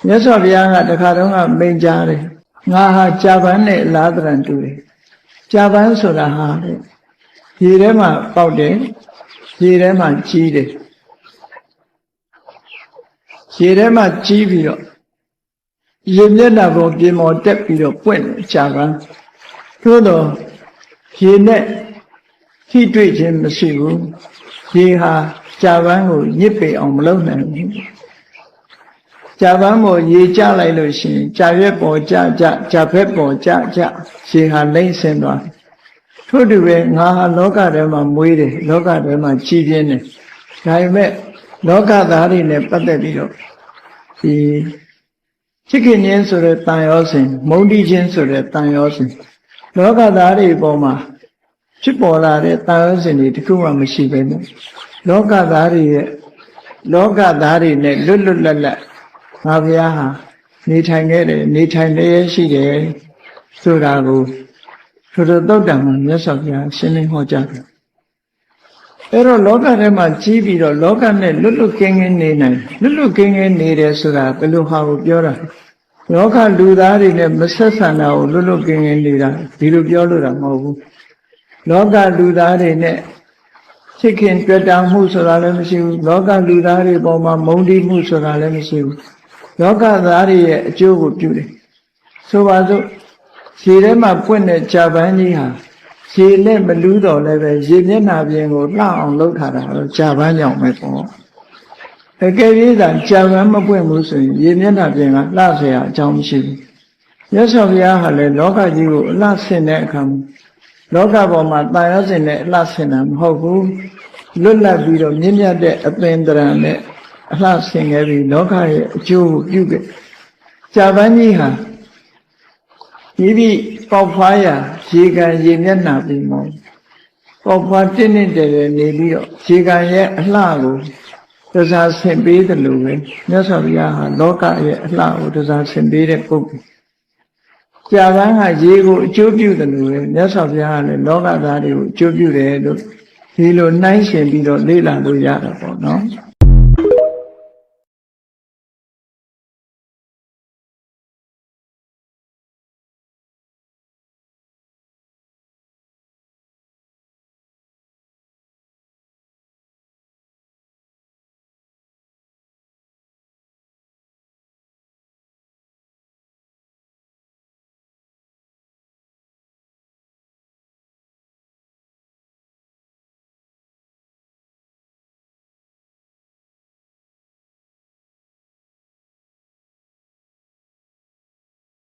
မြတ်စွာဘုရားကတခါတော့ကမိန့်ကြားတယ်ငါဟာကြာပန်းနဲ့လားတရံတူတယ်ကြာပန်းဆိုတာဟာရေထဲမှာပေါက်တယ်ရေထဲမှာကြီးတယ်ရေထဲမှာကြီးပြီးတော့ရေမျက်နှာပေါ်ပြင်ပေါ်တက်ပြီးတော့ပွင့်တယ်ကြာပန်းသို့တော့ရေနဲ့ထိတွေ့ခြင်းမရှိဘူးရေဟာကြာပန်းကိုညစ်ပေအောင်မလုပ်နိုင်ဘူးကြာပန်းပေါ်ရေကျလိုက်လို့ရှိရင်ကြာရွက်ပေါ်ကြာဘက်ပေါ်ကြာရေဟာလိမ့်ဆင်းသွားတယ်ထို့တူပဲငါဟာလောကထဲမှာမွေးတယ်လောကထဲမှာကြီးပြင်းတယ်ဒါပေမဲ့လောကသားတွေနဲ့ပတ်သက်ပြီးတော့ဒီချစ်ခင်ခြင်းဆိုတဲ့တန်ရောစဉ်မုန်းတီးခြင်းဆိုတဲ့တန်ရောစဉ်လောကသားတွေပေါ်မှာဖြစ်ပေါ်လာတဲ့တန်ရောစဉ်တွေတခုမှမရှိပဲနဲ့လောကသားတွေနဲ့လွတ်လပ်ငါဘုရားဟာနေထိုင်ခဲ့တယ်နေထိုင်လျက်ရှိတယ်ဆိုတာကိုထိုသုတ္တံမှာမြတ်စွာဘုရားရှင်းလင်းဟောကြားတယ်အဲ့တော့လောကထဲမှာကြီးပြီးတော့လောကနဲ့လွတ်ကင်းနေနိုင်လွတ်ကင်းနေတယ်ဆိုတာဘယ်လိုဟာကိုပြောတာလောကလူသားတွေနဲ့မဆက်ဆံတာကိုလွတ်ကင်းနေတာဒီလိုပြောလို့တာမဟုတ်ဘူးလောကလူသားတွေနဲ့ချစ်ခင်တွေ့တာမှုဆိုတာလည်းမရှိဘူးလောကလူသားတွေပေါ်မှာမုန်းတီးမှုဆိုတာလည်းမရှိဘူးလောကသားတွေရဲ့အကျိုးကိုပြုတယ်ဆိုပါစို့ရေထဲမှာပွင့်တဲ့ကြာပန်းကြီးဟာရေနဲ့မလူးတော့လည်းပဲရေမျက်နှာပြင်ကိုလှအောင်လုပ်ထားတာတော့ကြာပန်းကြောင့်ပဲပေါ့အကယ်၍သာကြာပန်းမပွင့်ဘူးဆိုရင်ရေမျက်နှာပြင်ကလှเสียအကြောင်းမရှိဘူးမြတ်စွာဘုရားဟာလည်းလောကကြီးကိုအလှဆင်တဲ့အခါလောကပေါ်မှာတန်ရောစင်နဲ့အလှဆင်တာမဟုတ်ဘူးလွတ်လပ်ပြီးတော့မြင့်မြတ်တဲ့အပင်တရံနဲ့အလှဆင်ခဲ့ပြီးလောကရဲ့အကျိုးကိုပြုခဲ့ကြာပန်းကြီးဟာဒီပေါက်ဖွားရာရေကန်ရေမျက်နှာပြင်မှာပေါက်ဖွားတင်းတယ်နေပြီးတော့ရေကန်ရဲ့အလှကိုတစားဆင်ပေးတယ်လို့ပဲမြတ်စွာဘုရားဟာလောကရဲ့အလှကိုတစားဆင်ပေးတဲ့ပုဂ္ဂိုလ်ကြာပန်းကရေကိုအကျိုးပြုတယ်လို့ပဲမြတ်စွာဘုရားကလည်းလောကသားတွေကိုအကျိုးပြုတယ်လို့ဒီလိုနှိုင်းရှင်ပြီးတော့လေ့လာလို့ရတာပေါ့နော်